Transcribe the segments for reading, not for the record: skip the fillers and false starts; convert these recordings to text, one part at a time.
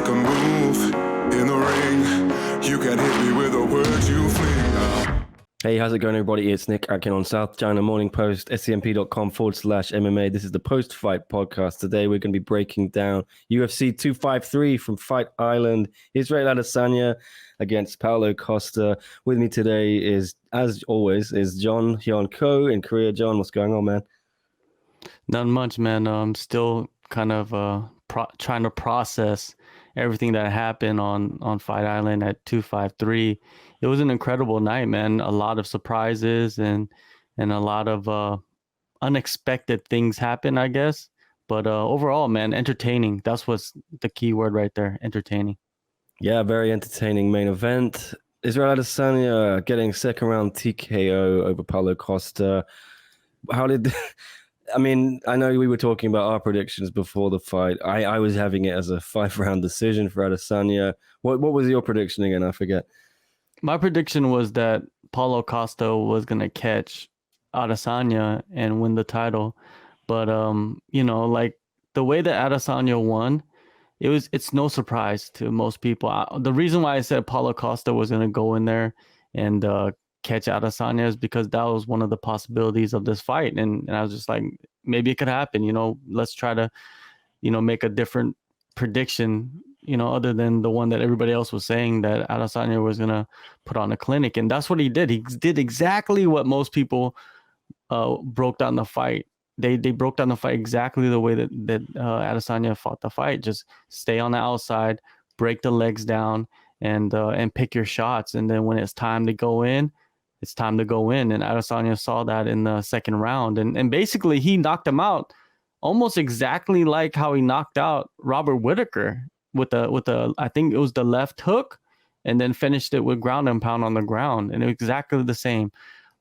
make a move in the ring. You can hit me with a word you fling. Hey, how's it going, everybody? It's Nick Atkin on South China Morning Post, scmp.com/MMA. This is the post-fight podcast. Today, we're going to be breaking down UFC 253 from Fight Island. Israel Adesanya against Paulo Costa. With me today is, as always, is Hyon Ko in Korea. John, what's going on, man? Not much, man. I'm still kind of trying to process everything that happened on Fight Island at 253. It was an incredible night, man. A lot of surprises and a lot of unexpected things happened, I guess. But overall, man, entertaining. That's what's the key word right there, entertaining. Yeah, very entertaining main event. Israel Adesanya getting second round TKO over Paulo Costa. How did... I mean, I know we were talking about our predictions before the fight. I was having it as a 5-round decision for Adesanya. What was your prediction again? I forget. My prediction was that Paulo Costa was going to catch Adesanya and win the title. But, like the way that Adesanya won, it's no surprise to most people. The reason why I said Paulo Costa was going to go in there and catch Adesanya is because that was one of the possibilities of this fight. And I was just like, maybe it could happen, let's try to, make a different prediction, other than the one that everybody else was saying that Adesanya was going to put on a clinic. And that's what he did. He did exactly what most people broke down the fight. They broke down the fight exactly the way that Adesanya fought the fight. Just stay on the outside, break the legs down, and pick your shots. And then when it's time to go in, it's time to go in. And Adesanya saw that in the second round. And basically he knocked him out almost exactly like how he knocked out Robert Whittaker with a I think it was the left hook, and then finished it with ground and pound on the ground. And it was exactly the same,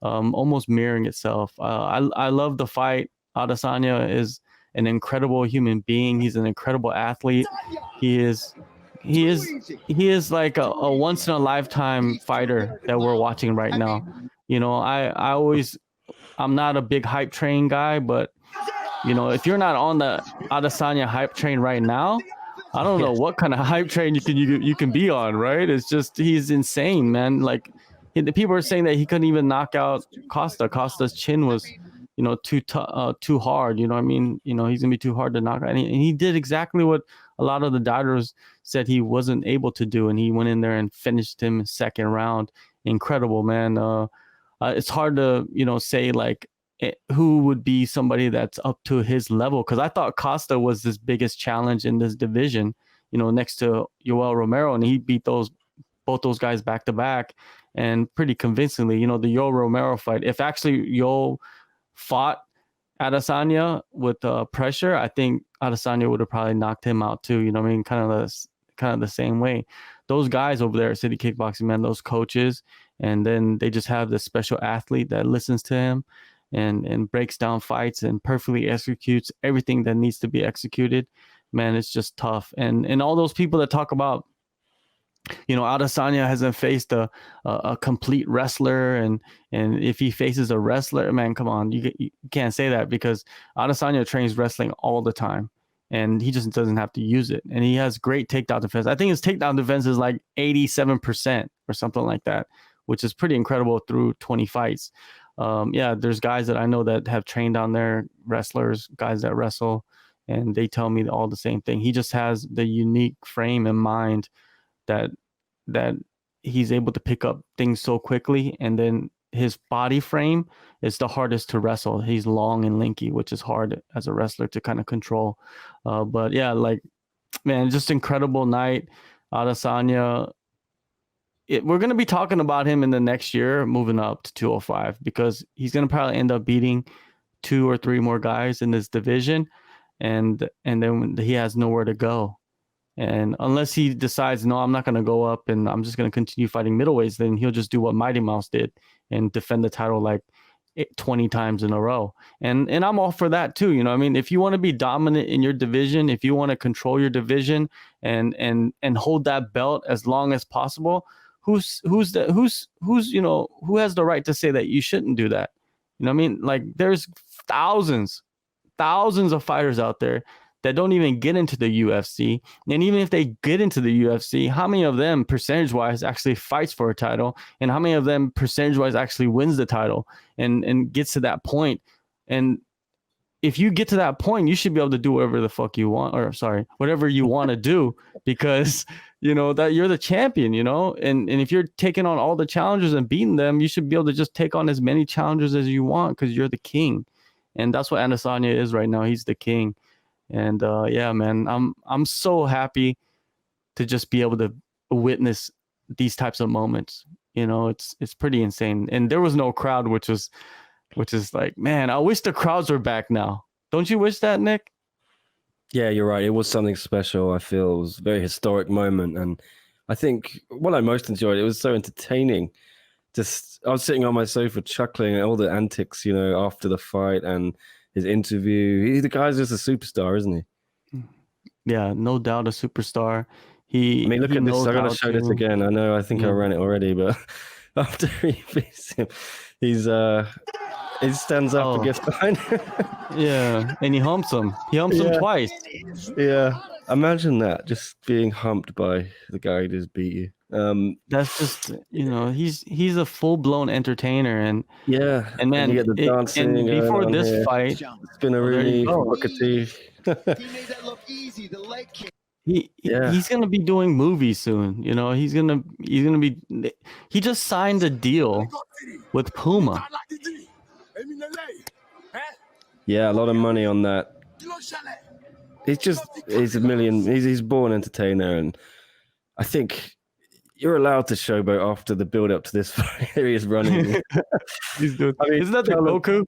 almost mirroring itself. I love the fight. Adesanya is an incredible human being. He's an incredible athlete. He is like a once in a lifetime fighter that we're watching right now. I'm not a big hype train guy, but if you're not on the Adesanya hype train right now, I don't know what kind of hype train you can be on, right? It's just, he's insane, man. Like, the people are saying that he couldn't even knock out Costa. Costa's chin was, too hard. You know what I mean? He's gonna be too hard to knock out. And he did exactly what a lot of the doubters said he wasn't able to do, and he went in there and finished him second round. Incredible, man. It's hard to say like who would be somebody that's up to his level, because I thought Costa was his biggest challenge in this division, next to Yoel Romero, and he beat both those guys back to back and pretty convincingly. The Yoel Romero fight, if actually Yoel fought Adesanya with pressure, I think Adesanya would have probably knocked him out too. Kind of the same way. Those guys over there at City Kickboxing, man, those coaches, and then they just have this special athlete that listens to him and breaks down fights and perfectly executes everything that needs to be executed. Man, it's just tough. And all those people that talk about, Adesanya hasn't faced a complete wrestler, and if he faces a wrestler, man, come on, you can't say that, because Adesanya trains wrestling all the time, and he just doesn't have to use it. And he has great takedown defense. I think his takedown defense is like 87% or something like that, which is pretty incredible through 20 fights. There's guys that I know that have trained down there, wrestlers, guys that wrestle, and they tell me all the same thing. He just has the unique frame and mind that he's able to pick up things so quickly, and then his body frame is the hardest to wrestle. He's long and lanky, which is hard as a wrestler to kind of control. But yeah, like, man, just incredible night. Adesanya, we're going to be talking about him in the next year moving up to 205, because he's going to probably end up beating 2 or 3 more guys in this division, and then he has nowhere to go. And unless he decides, no, I'm not going to go up and I'm just going to continue fighting middleweights, then he'll just do what Mighty Mouse did and defend the title like 20 times in a row. And I'm all for that too. If you want to be dominant in your division, if you want to control your division and hold that belt as long as possible, who has the right to say that you shouldn't do that? Like, there's thousands of fighters out there that don't even get into the UFC. And even if they get into the UFC, how many of them percentage-wise actually fights for a title? And how many of them percentage-wise actually wins the title and gets to that point? And if you get to that point, you should be able to do whatever the fuck you want, or sorry, whatever you want to do, because you know that you're the champion, you know, and if you're taking on all the challengers and beating them, you should be able to just take on as many challengers as you want because you're the king. And that's what Adesanya is right now. He's the king. And yeah, man, I'm so happy to just be able to witness these types of moments. You know, it's pretty insane. And there was no crowd, which is like, man, I wish the crowds were back now. Don't you wish that, Nick? Yeah, you're right. It was something special. I feel it was a very historic moment. And I think what I most enjoyed, it was so entertaining. Just, I was sitting on my sofa chuckling at all the antics, you know, after the fight and his interview. The guy's just a superstar, isn't he? Yeah, no doubt a superstar. I mean, look at this. I gotta show this again. I know, I think I ran it already, but after he beats him, he stands up and gets behind him. Yeah, and he humps him. He humps him twice. Yeah, imagine that, just being humped by the guy who just beat you. That's just, you know, he's a full-blown entertainer, and and man, you get the dancing. And before this fight, it's been a really Booker T. He's gonna be doing movies soon. You know, he's gonna be. He just signed a deal with Puma. Yeah, a lot of money on that. He's a million. He's born entertainer, and I think you're allowed to showboat after the build up to this fight. Here he is running. He's doing. I mean, isn't that the Goku?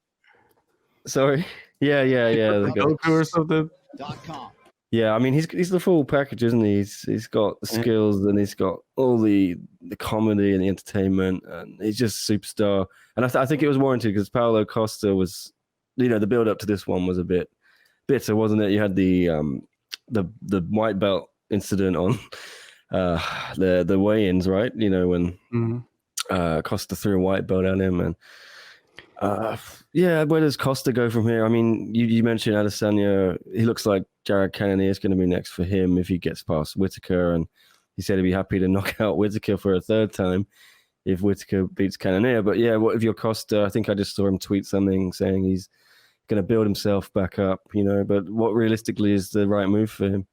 Sorry. Yeah. The Goku or something. Yeah, I mean, he's the full package, isn't he? He's got the skills and he's got all the comedy and the entertainment, and he's just a superstar. And I think it was warranted because Paulo Costa was, you know, the build up to this one was a bit bitter, wasn't it? You had the white belt incident on the weigh-ins, right? You know, when Costa threw a white belt at him, and where does Costa go from here? I mean, you mentioned Adesanya. He looks like Jared Cannonier is going to be next for him if he gets past Whittaker, and he said he'd be happy to knock out Whittaker for a third time if Whittaker beats Cannonier. But yeah, what if you're Costa? I think I just saw him tweet something saying he's going to build himself back up, you know, but what realistically is the right move for him?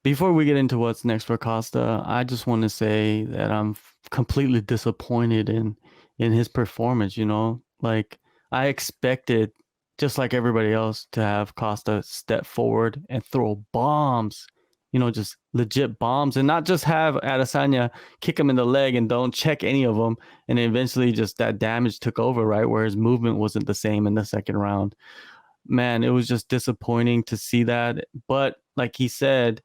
Before we get into what's next for Costa, I just want to say that I'm completely disappointed in his performance. You know, like I expected, just like everybody else, to have Costa step forward and throw bombs, you know, just legit bombs, and not just have Adesanya kick him in the leg and don't check any of them. And eventually just that damage took over, right? Where his movement wasn't the same in the second round. Man, it was just disappointing to see that. But like he said,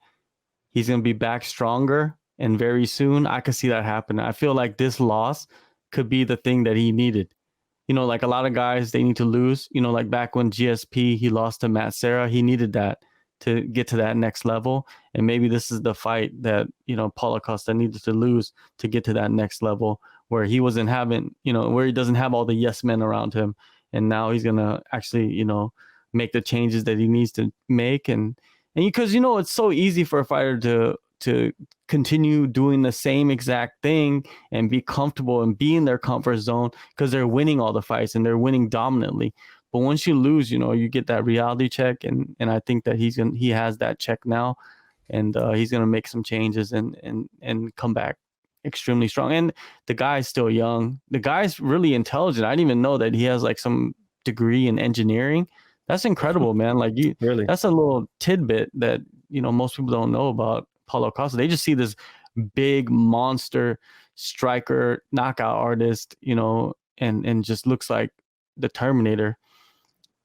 he's going to be back stronger, and very soon I could see that happen. I feel like this loss could be the thing that he needed. You know, like a lot of guys, they need to lose. You know, like back when GSP, he lost to Matt Serra, he needed that to get to that next level. And maybe this is the fight that, you know, Paulo Costa needed to lose to get to that next level where he wasn't having, you know, where he doesn't have all the yes men around him. And now he's going to actually, you know, make the changes that he needs to make. And because, you know, it's so easy for a fighter to continue doing the same exact thing and be comfortable and be in their comfort zone because they're winning all the fights and they're winning dominantly. But once you lose, you know, you get that reality check, and I think that he has that check now, and he's gonna make some changes and come back extremely strong. And the guy's still young. The guy's really intelligent. I didn't even know that he has like some degree in engineering. That's incredible, man. Like really, that's a little tidbit that, you know, most people don't know about Paulo Costa. They just see this big monster striker, knockout artist, you know, and just looks like the Terminator.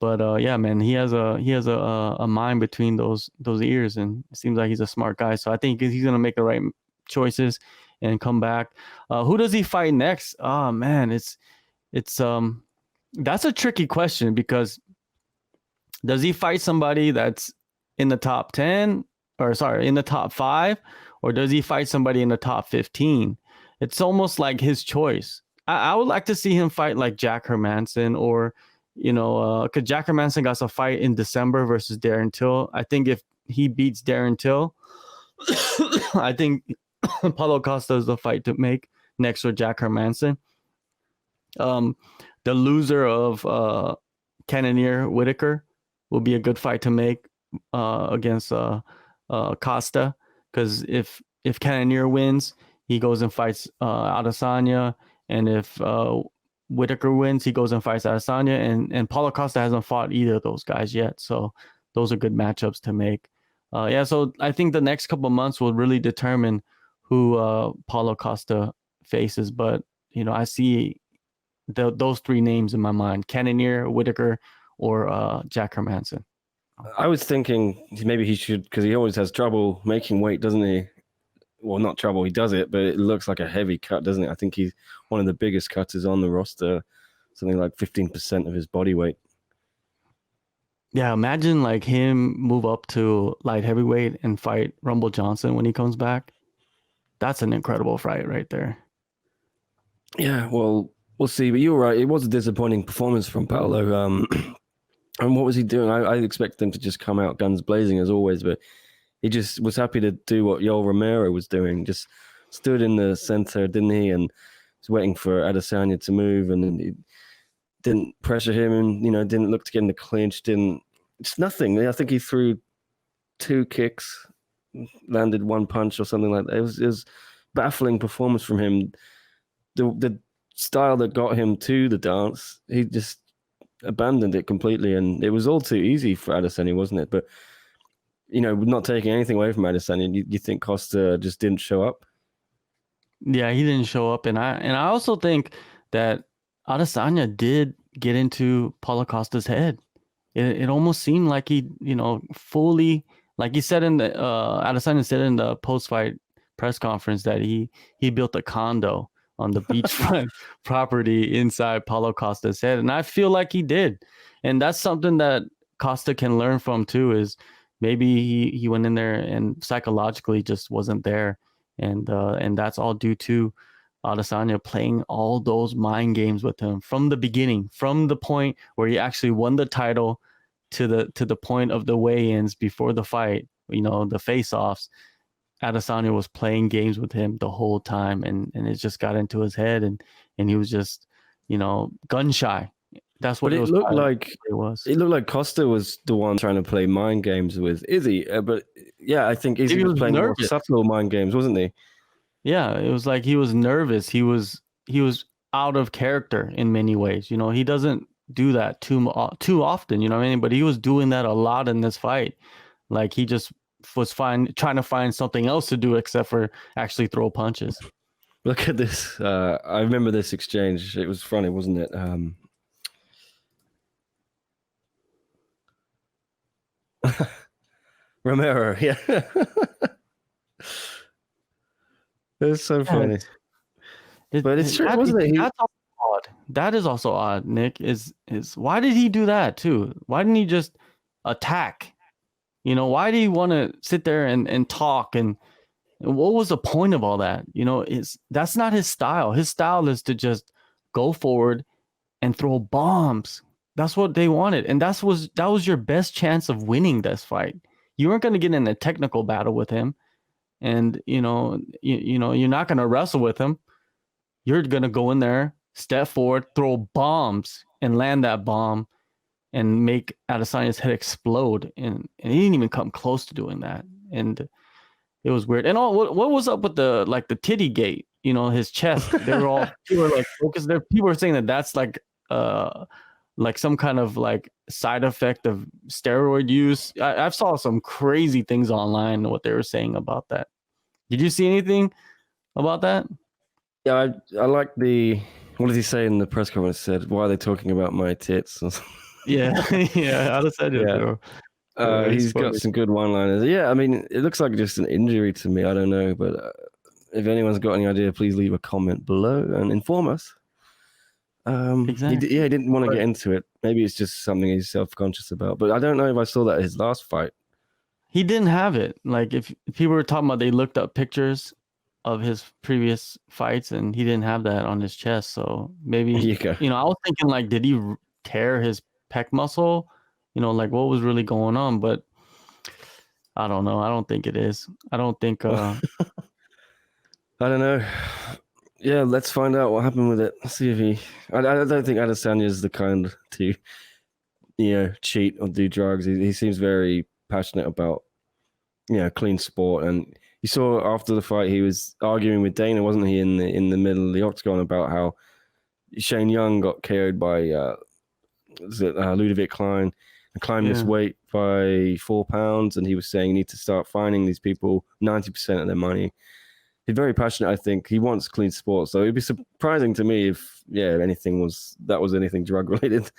But yeah, man, he has a mind between those ears, and it seems like he's a smart guy. So I think he's gonna make the right choices and come back. Who does he fight next? Oh man, it's that's a tricky question, because does he fight somebody that's in the top 10, or sorry, in the top 5, or does he fight somebody in the top 15? It's almost like his choice. I would like to see him fight like Jack Hermanson, or because Jack Hermanson got a fight in December versus Darren Till. I think if he beats Darren Till, I think Paulo Costa is the fight to make next with Jack Hermanson. The loser of Cannonier Whitaker will be a good fight to make against Costa, because if Cannonier wins, he goes and fights Adesanya, and if Whitaker wins, he goes and fights Adesanya, and Paulo Costa hasn't fought either of those guys yet, so those are good matchups to make. So I think the next couple of months will really determine who Paulo Costa faces, but I see those three names in my mind: Cannonier, Whitaker, or Jack Hermanson. I was thinking maybe he should, because he always has trouble making weight, doesn't he? Well, not trouble, he does it, but it looks like a heavy cut, doesn't it? I think he's one of the biggest cutters on the roster, something like 15% of his body weight. Yeah, imagine like him move up to light heavyweight and fight Rumble Johnson when he comes back. That's an incredible fight right there. Yeah, well, we'll see. But you're right. It was a disappointing performance from Paulo. And what was he doing? I expected him to just come out guns blazing as always, but he just was happy to do what Yoel Romero was doing. Just stood in the center, didn't he? And was waiting for Adesanya to move, and then he didn't pressure him, and didn't look to get in the clinch. It's nothing. I think he threw 2 kicks, landed 1 punch or something like that. It was baffling performance from him. The style that got him to the dance, he just abandoned it completely, and it was all too easy for Adesanya, wasn't it? But not taking anything away from Adesanya, you think Costa just didn't show up? Yeah, he didn't show up, and I also think that Adesanya did get into Paulo Costa's head. It almost seemed like he, fully, like he said Adesanya said in the post-fight press conference that he built a condo on the beachfront property inside Paulo Costa's head, and I feel like he did, and that's something that Costa can learn from too. Is maybe he went in there and psychologically just wasn't there, and that's all due to Adesanya playing all those mind games with him from the beginning, from the point where he actually won the title to the point of the weigh-ins before the fight, the face-offs. Adesanya was playing games with him the whole time, and it just got into his head, and he was just, gun shy. That's what it was. Looked like it was. It looked like Costa was the one trying to play mind games with Izzy, but yeah, I think Izzy was playing more subtle mind games, wasn't he? Yeah, it was like he was nervous. He was out of character in many ways. He doesn't do that too often. But he was doing that a lot in this fight. Like he just was trying to find something else to do except for actually throw punches. Look at this. I remember this exchange. It was funny, wasn't it? Romero, yeah. It's so funny. But it's true, wasn't it? That's also odd. That is also odd, Nick. Is why did he do that too? Why didn't he just attack? Why do you want to sit there and talk? And what was the point of all that? That's not his style. His style is to just go forward and throw bombs. That's what they wanted. And that was your best chance of winning this fight. You weren't going to get in a technical battle with him. And, you're not going to wrestle with him. You're going to go in there, step forward, throw bombs, and land that bomb and make Adesanya's head explode. And he didn't even come close to doing that. And it was weird. And what was up with the titty gate? His chest. People were like focused there. People were saying that that's like some kind of like side effect of steroid use. I've saw some crazy things online, what they were saying about that. Did you see anything about that? Yeah, I like what did he say in the press conference? Said, why are they talking about my tits? Yeah. I just said it. Yeah. He's got some good one-liners. Yeah, I mean, it looks like just an injury to me. I don't know, but if anyone's got any idea, please leave a comment below and inform us. Exactly. He didn't want to get into it. Maybe it's just something he's self-conscious about. But I don't know if I saw that at his last fight. He didn't have it. Like if people were talking about, they looked up pictures of his previous fights, and he didn't have that on his chest. So maybe I was thinking like, did he tear his pec muscle, like what was really going on. But I don't know. I don't think it is. I don't think. I don't know. Yeah, let's find out what happened with it. See if he. I don't think Adesanya is the kind to, cheat or do drugs. He seems very passionate about, clean sport. And you saw after the fight, he was arguing with Dana, wasn't he, in the middle of the octagon about how Shane Young got KO'd by Ludovic Klein and climbed this weight by 4 pounds, and he was saying you need to start fining these people 90% of their money. He's very passionate. I think he wants clean sport, so it'd be surprising to me if anything was anything drug related.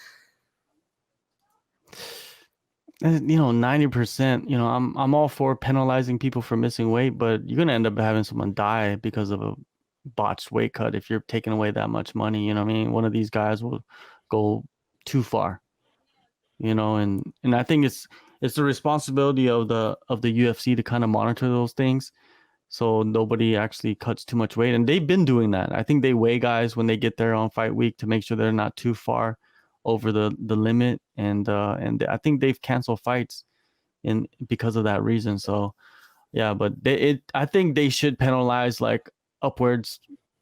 90%. I'm all for penalizing people for missing weight, but you're gonna end up having someone die because of a botched weight cut if you're taking away that much money. You know what I mean? One of these guys will go too far. And I think it's the responsibility of the UFC to kind of monitor those things, so nobody actually cuts too much weight. And they've been doing that. I think they weigh guys when they get there on fight week to make sure they're not too far over the limit. And I think they've canceled fights because of that reason. So yeah, but I think they should penalize like upwards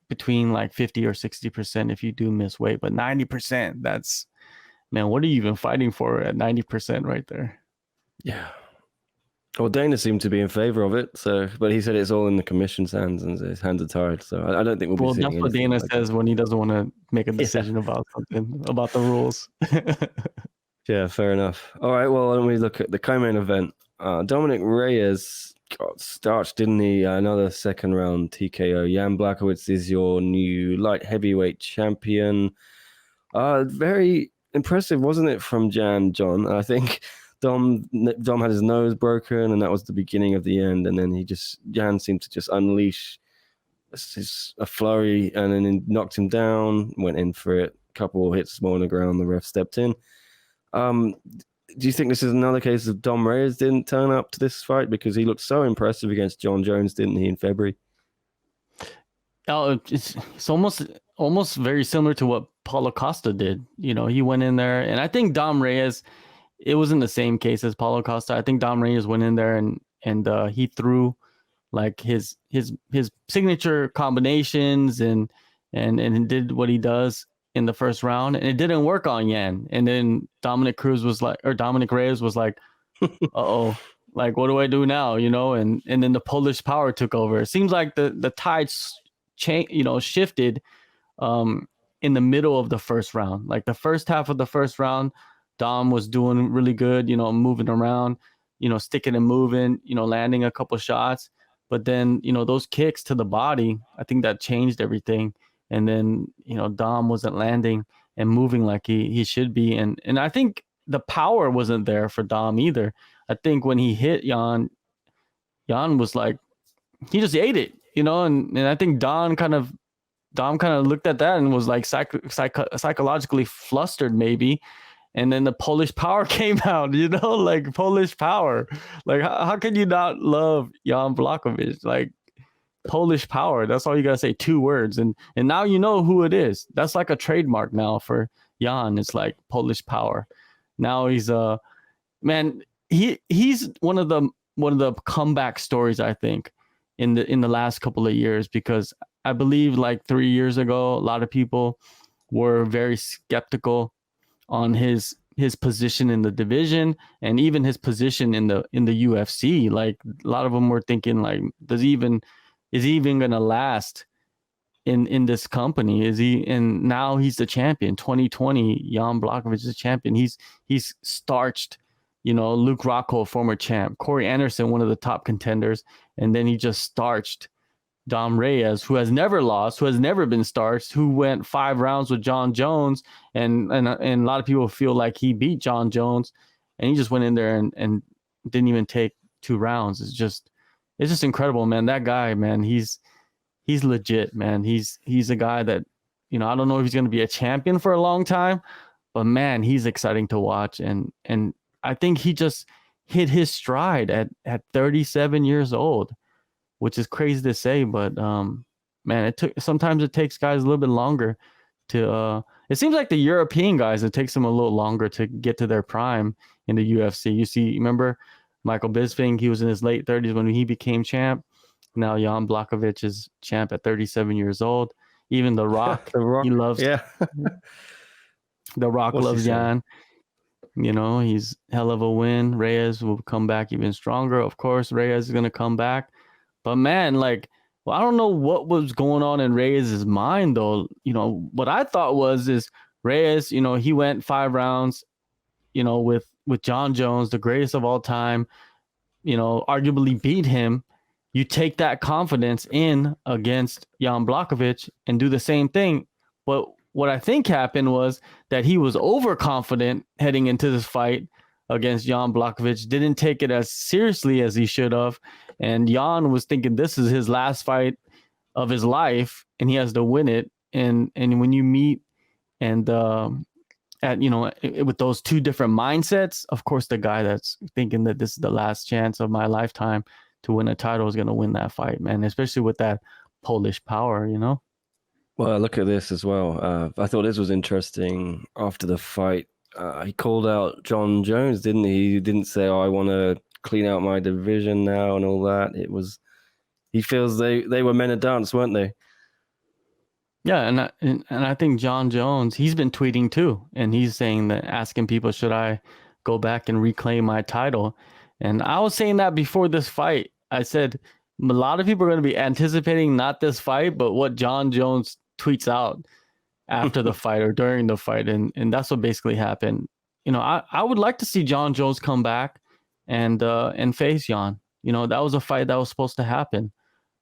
between like 50 or 60% if you do miss weight. But 90%, that's, man, what are you even fighting for at 90% right there? Yeah. Well, Dana seemed to be in favor of it, but he said it's all in the commission's hands and his hands are tied. So I don't think we'll be seeing that's what Dana says when he doesn't want to make a decision about something, about the rules. Yeah, fair enough. All right, well, when we look at the co-main event, Dominick Reyes got starched, didn't he? Another second round TKO. Jan Blachowicz is your new light heavyweight champion. Very impressive, wasn't it, from John? I think Dom had his nose broken, and that was the beginning of the end. And then Jan seemed to just unleash a flurry, and then he knocked him down, went in for it. A couple hits more on the ground, the ref stepped in. Do you think this is another case of Dom Reyes didn't turn up to this fight because he looked so impressive against John Jones, didn't he, in February? Oh, it's almost very similar to what Paulo Costa did. He went in there, and I think Dom Reyes, it wasn't the same case as Paulo Costa. I think Dom Reyes went in there and he threw like his signature combinations and did what he does in the first round, and it didn't work on Yan. And then Dominick Reyes was like, uh-oh, like, what do I do now? And then the Polish power took over. It seems like the tides shifted in the middle of the first round. Like the first half of the first round, Dom was doing really good, moving around, sticking and moving, landing a couple shots. But then, those kicks to the body, I think that changed everything. And then, Dom wasn't landing and moving like he should be. And I think the power wasn't there for Dom either. I think when he hit Jan was like, he just ate it, and I think Dom kind of looked at that and was like psychologically flustered maybe. And then the Polish power came out, like Polish power. Like, how can you not love Jan Blachowicz? Like, Polish power. That's all you got to say, 2 words. And now you know who it is. That's like a trademark now for Jan. It's like Polish power. Now he's man, he's one of the comeback stories, I think, in the last couple of years, because I believe like 3 years ago, a lot of people were very skeptical on his position in the division and even his position in the UFC. Like a lot of them were thinking like, is he even going to last in this company? Is he? And now he's the champion. 2020, Jan Blachowicz is the champion. He's starched, Luke Rockhold, former champ, Corey Anderson, one of the top contenders, and then he just starched Dom Reyes, who has never lost, who has never been starched, who went 5 rounds with John Jones, and a lot of people feel like he beat John Jones, and he just went in there and didn't even take 2 rounds. It's just incredible, man. That guy, man, he's legit, man. He's a guy that, I don't know if he's going to be a champion for a long time, but man, he's exciting to watch. And I think he just hit his stride at 37 years old, which is crazy to say, but man, sometimes it takes guys a little bit longer to it seems like the European guys, it takes them a little longer to get to their prime in the UFC. You see, remember Michael Bisping, he was in his late 30s when he became champ. Now Jan Blachowicz is champ at 37 years old. Even The Rock, The Rock, he loves yeah. The Rock What's he loves saying? Jan. You know, he's hell of a win. Reyes will come back even stronger. Of course, Reyes is going to come back. But man, like, well, I don't know what was going on in Reyes' mind, though. You know, what I thought is Reyes, you know, he went 5 rounds, you know, with John Jones, the greatest of all time, you know, arguably beat him. You take that confidence in against Jan Blachowicz and do the same thing. But what I think happened was that he was overconfident heading into this fight against Jan Blachowicz, didn't take it as seriously as he should have. And Jan was thinking this is his last fight of his life and he has to win it. And when you meet and you know, with those two different mindsets, of course, the guy that's thinking that this is the last chance of my lifetime to win a title is going to win that fight, man, especially with that Polish power, you know? Well, look at this as well. I thought this was interesting. After the fight, he called out John Jones, didn't he? He didn't say, "Oh, I want to clean out my division now" and all that. It was, he feels they were men of dance, weren't they? Yeah, and I think John Jones, he's been tweeting too, and he's saying that, asking people, should I go back and reclaim my title? And I was saying that before this fight. I said a lot of people are going to be anticipating not this fight, but what John Jones tweets out after the fight or during the fight, and that's what basically happened. You know, I would like to see John Jones come back and face Jan. You know, that was a fight that was supposed to happen.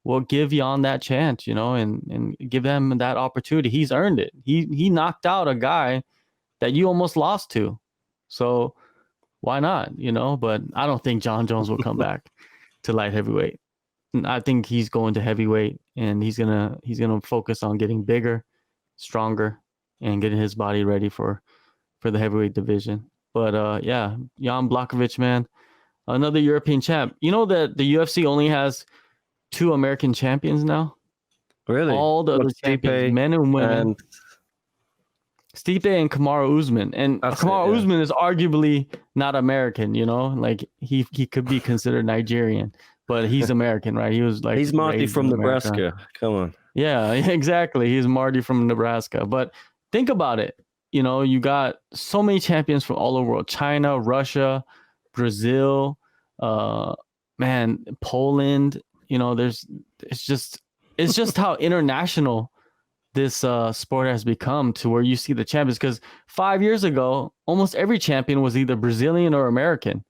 Well, give Jan that chance, you know, and give him that opportunity. He's earned it. He knocked out a guy that you almost lost to. So why not, you know? But I don't think John Jones will come back to light heavyweight. I think he's going to heavyweight, and he's gonna focus on getting bigger, stronger, and getting his body ready for the heavyweight division. But yeah, Jan Blachowicz, man, another European champ. You know that the UFC only has 2 American champions now. Really? All the other champions, men and women. Stipe and Kamaru Usman. And Kamaru Usman is arguably not American, you know? Like, he could be considered Nigerian, but he's American, right? He was like, he's Marty from Nebraska. Come on. Yeah, exactly. He's Marty from Nebraska. But think about it. You know, you got so many champions from all over the world. China, Russia, Brazil, man, Poland. You know, it's just how international this sport has become, to where you see the champions. Because 5 years ago, almost every champion was either Brazilian or American.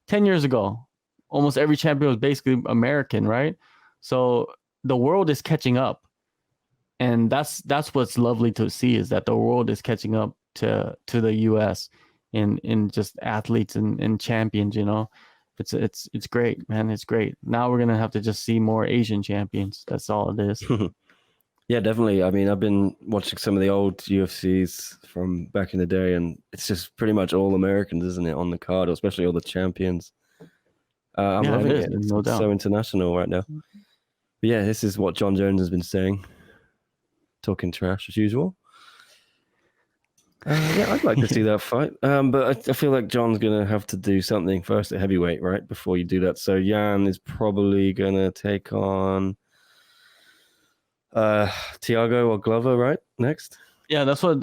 10 years ago, almost every champion was basically American, right? So the world is catching up. And that's what's lovely to see, is that the world is catching up to the US in just athletes and champions, you know. It's great, man. It's great. Now we're gonna have to just see more Asian champions. That's all it is. Yeah, definitely. I mean, I've been watching some of the old UFCs from back in the day, and it's just pretty much all Americans, isn't it, on the card, especially all the champions. I'm loving it. It's so international right now. But yeah, this is what John Jones has been saying, talking trash as usual. Yeah, I'd like to see that fight. But I feel like John's going to have to do something first at heavyweight, right, before you do that. So Jan is probably going to take on Thiago or Glover, right, next? Yeah, that's what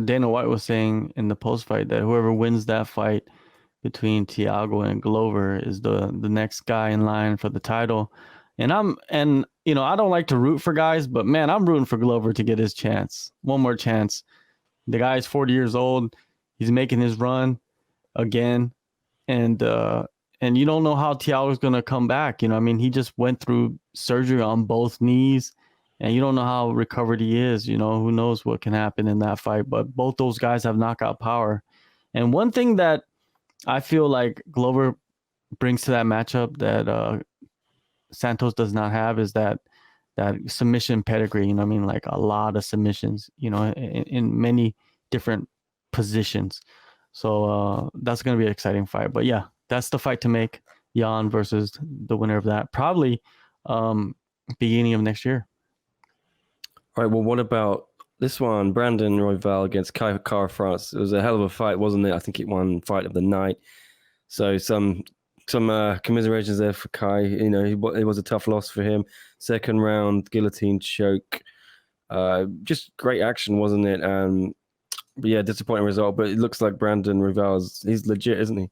Dana White was saying in the post-fight, that whoever wins that fight between Thiago and Glover is the next guy in line for the title. And you know, I don't like to root for guys, but man, I'm rooting for Glover to get his chance. One more chance. The guy's 40 years old. He's making his run again. And you don't know how Thiago's going to come back. You know, I mean, he just went through surgery on both knees, and you don't know how recovered he is. You know, who knows what can happen in that fight. But both those guys have knockout power. And one thing that I feel like Glover brings to that matchup that Santos does not have is that submission pedigree. You know what I mean? Like a lot of submissions, you know, in many different positions. So that's going to be an exciting fight. But yeah, that's the fight to make. Jan versus the winner of that, probably beginning of next year. All right. Well, what about This one, Brandon Royval against Kai Kara-France. It was a hell of a fight, wasn't it? I think it won fight of the night. So some commiserations there for Kai. You know, it was a tough loss for him. Second round, guillotine choke. Just great action, wasn't it? But yeah, disappointing result. But it looks like Brandon Royval he's legit, isn't he?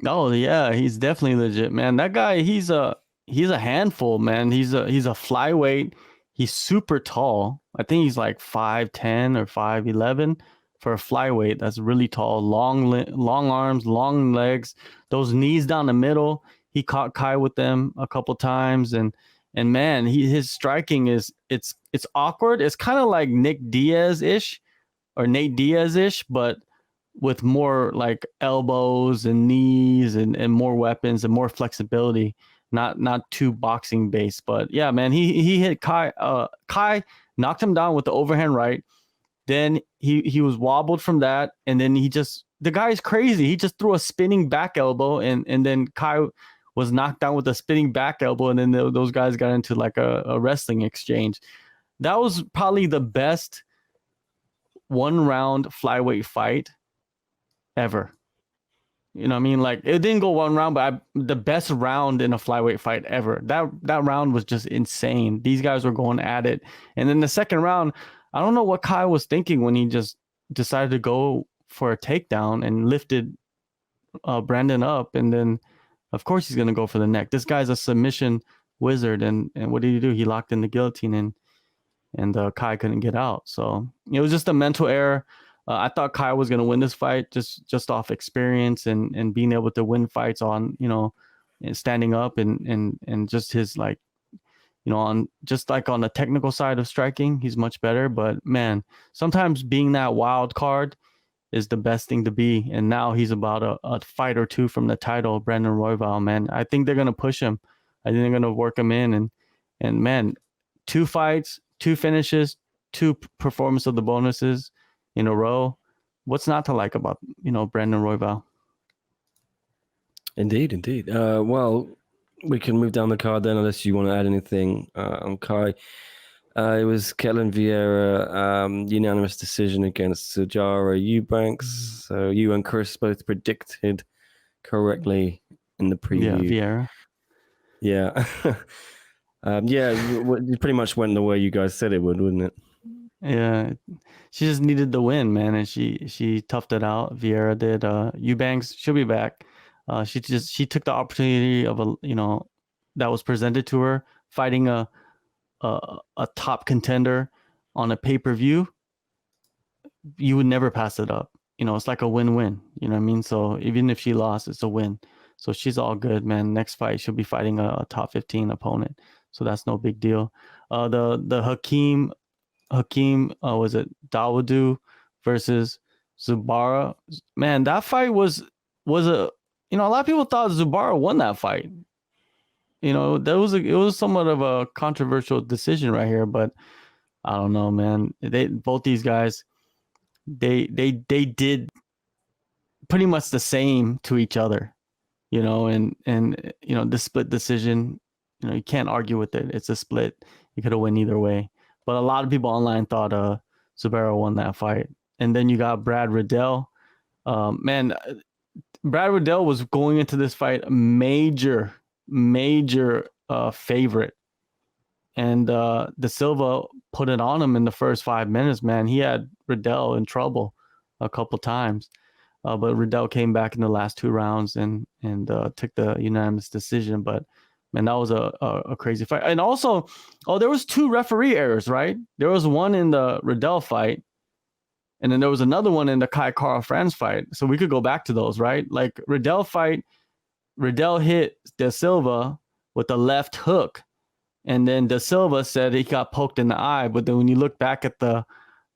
Oh yeah, he's definitely legit, man. That guy, he's a handful, man. He's a flyweight. He's super tall. I think he's like 5'10" or 5'11" for a flyweight. That's really tall. Long arms, long legs. Those knees down the middle. He caught Kai with them a couple times, and man, his striking it's awkward. It's kind of like Nick Diaz-ish or Nate Diaz-ish, but with more like elbows and knees and more weapons and more flexibility. Not too boxing based, but yeah, man, he hit Kai. Kai knocked him down with the overhand right. Then he was wobbled from that, and then the guy's crazy. He just threw a spinning back elbow, and then Kai was knocked down with a spinning back elbow, and then those guys got into like a wrestling exchange. That was probably the best 1-round flyweight fight ever. You know what I mean? Like, it didn't go 1 round, but the best round in a flyweight fight ever. That round was just insane. These guys were going at it. And then the second round, I don't know what Kai was thinking when he just decided to go for a takedown and lifted Brandon up. And then, of course, he's going to go for the neck. This guy's a submission wizard. And what did he do? He locked in the guillotine, and Kai couldn't get out. So it was just a mental error. I thought Kai was going to win this fight just off experience and being able to win fights on, you know, standing up and just his, like, you know, on just like on the technical side of striking, he's much better. But man, sometimes being that wild card is the best thing to be. And now he's about a fight or two from the title, Brandon Royval, man. I think they're going to push him. I think they're going to work him in. And man, 2 fights, 2 finishes, 2 performance of the bonuses in a row. What's not to like about, you know, Brandon Royval? Indeed. Well, we can move down the card then, unless you want to add anything on Kai. It was Kellen Vieira, unanimous decision against Sijara Eubanks. So you and Chris both predicted correctly in the preview. Yeah, Vieira. Yeah. It pretty much went the way you guys said it would, wouldn't it? Yeah, she just needed the win, man, and she toughed it out. Vieira did. Eubanks, she'll be back. She took the opportunity of that was presented to her, fighting a top contender on a pay-per-view. You would never pass it up. You know, it's like a win-win. You know what I mean? So even if she lost, it's a win. So she's all good, man. Next fight, she'll be fighting a top 15 opponent. So that's no big deal. The Hakeem, was it Dawodu versus Zubara? Man, that fight was a, you know, a lot of people thought Zubara won that fight. You know, it was somewhat of a controversial decision right here, but I don't know, man. Both these guys, they did pretty much the same to each other, you know, and you know, the split decision, you know, you can't argue with it. It's a split. You could have won either way. But a lot of people online thought Zubara won that fight. And then you got Brad Riddell. Man, Brad Riddell was going into this fight a major favorite. And De Silva put it on him in the first 5 minutes, man. He had Riddell in trouble a couple times. But Riddell came back in the last 2 rounds and took the unanimous decision. But man, that was a crazy fight. And also, there was 2 referee errors, right? There was one in the Riddell fight, and then there was another one in the Kai Kara-France fight. So we could go back to those, right? Like Riddell fight, Riddell hit De Silva with a left hook, and then De Silva said he got poked in the eye. But then when you look back at the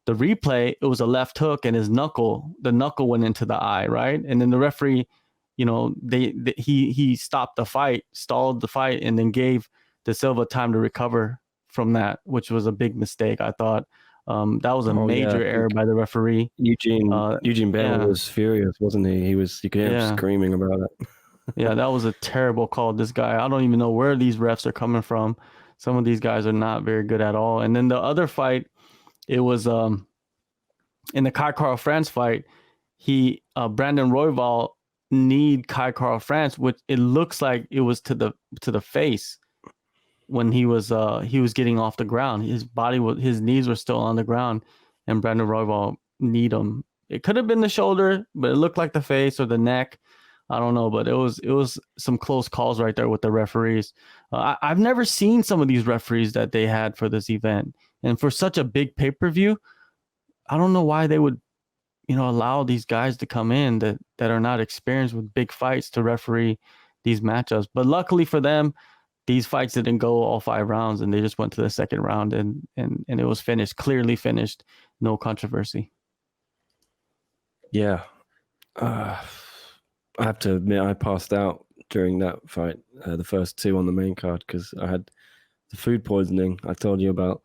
replay, it was a left hook, and the knuckle went into the eye, right? And then the referee, you know, he stopped the fight, stalled the fight, and then gave De Silva time to recover from that, which was a big mistake, I thought. That was a major error by the referee. Eugene Bell was furious, wasn't he? You could hear him screaming about it. Yeah, that was a terrible call. This guy, I don't even know where these refs are coming from. Some of these guys are not very good at all. And then the other fight, It was in the Kai Kara France fight. Brandon Royval kneed Kai Kara France, which it looks like it was to the face when he was getting off the ground. His knees were still on the ground, and Brandon Royval kneed him. It could have been the shoulder, but it looked like the face or the neck. I don't know, but it was some close calls right there with the referees. I've never seen some of these referees that they had for this event, and for such a big pay-per-view, I don't know why they would, allow these guys to come in that are not experienced with big fights to referee these matchups. But luckily for them, these fights didn't go all 5 rounds, and they just went to the second round, and it was finished, clearly finished, no controversy. Yeah. I have to admit, I passed out during that fight, the first 2 on the main card, because I had the food poisoning I told you about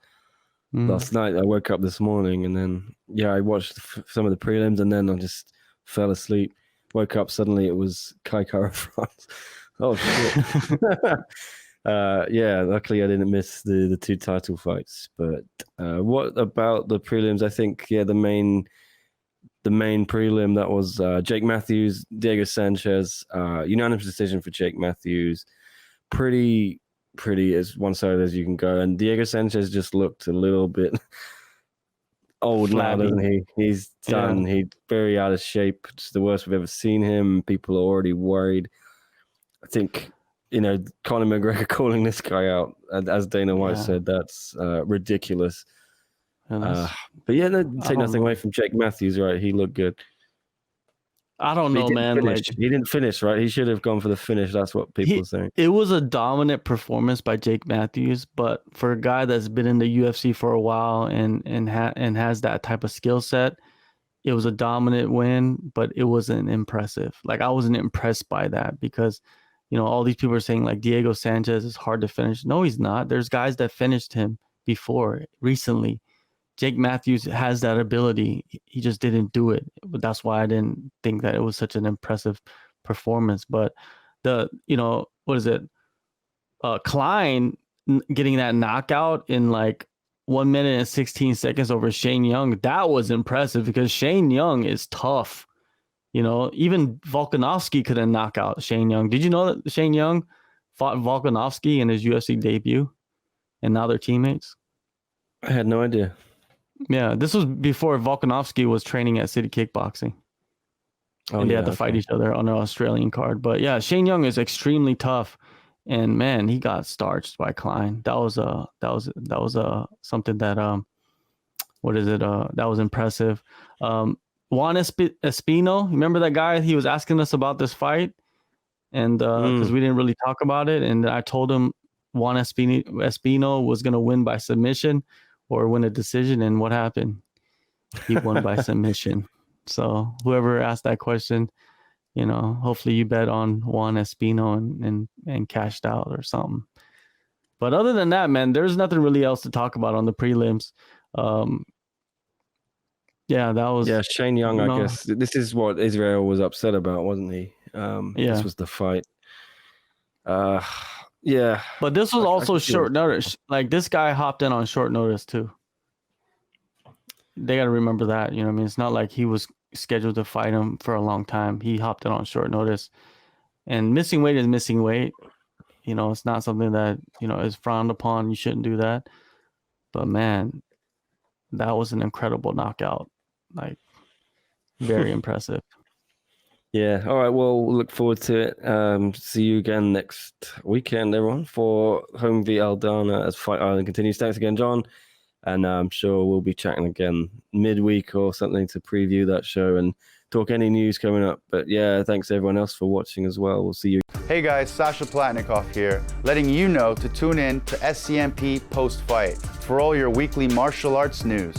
last night. I woke up this morning, and then, I watched some of the prelims, and then I just fell asleep. Woke up, suddenly it was Kai Kara France. Oh, shit. Luckily I didn't miss the 2 title fights. But what about the prelims? I think, the main prelim, that was Jake Matthews, Diego Sanchez, unanimous decision for Jake Matthews. Pretty as one-sided as you can go. And Diego Sanchez just looked a little bit old now, doesn't he? He's done. He's very out of shape. It's the worst we've ever seen him. People are already worried. I think, Conor McGregor calling this guy out, as Dana White said, that's ridiculous. But take nothing away from Jake Matthews, right? He looked good. I don't know, man. He didn't finish, right? He should have gone for the finish. That's what people are saying. It was a dominant performance by Jake Matthews, but for a guy that's been in the UFC for a while and has that type of skill set, it was a dominant win, but it wasn't impressive. Like, I wasn't impressed by that because, all these people are saying like Diego Sanchez is hard to finish. No, he's not. There's guys that finished him before recently. Jake Matthews has that ability. He just didn't do it. But that's why I didn't think that it was such an impressive performance. But Klein getting that knockout in like 1 minute and 16 seconds over Shane Young, that was impressive because Shane Young is tough. Even Volkanovski couldn't knock out Shane Young. Did you know that Shane Young fought Volkanovski in his UFC debut and now they're teammates? I had no idea. Yeah, this was before Volkanovski was training at City Kickboxing. And they had to fight each other on an Australian card. But yeah, Shane Young is extremely tough. And man, he got starched by Klein. That was something that that was impressive. Juan Espino, remember that guy? He was asking us about this fight, and because we didn't really talk about it, and I told him Juan Espino was gonna win by submission or win a decision, and what happened? He won by submission. So whoever asked that question, hopefully you bet on Juan Espino and cashed out or something. But other than that, man, there's nothing really else to talk about on the prelims. That was Shane Young. I guess this is what Israel was upset about, wasn't he? This was the fight. But this was also short notice. Like, this guy hopped in on short notice too. They got to remember that. It's not like he was scheduled to fight him for a long time. He hopped in on short notice, and missing weight is missing weight. It's not something that is frowned upon. You shouldn't do that. But man, that was an incredible knockout. Like, very impressive. Yeah. All right. Well, we'll look forward to it. See you again next weekend, everyone, for Home v Aldana as Fight Island continues. Thanks again, John. And I'm sure we'll be chatting again midweek or something to preview that show and talk any news coming up. But yeah, thanks everyone else for watching as well. We'll see you. Hey guys, Sasha Platnikoff here, letting you know to tune in to SCMP Post Fight for all your weekly martial arts news.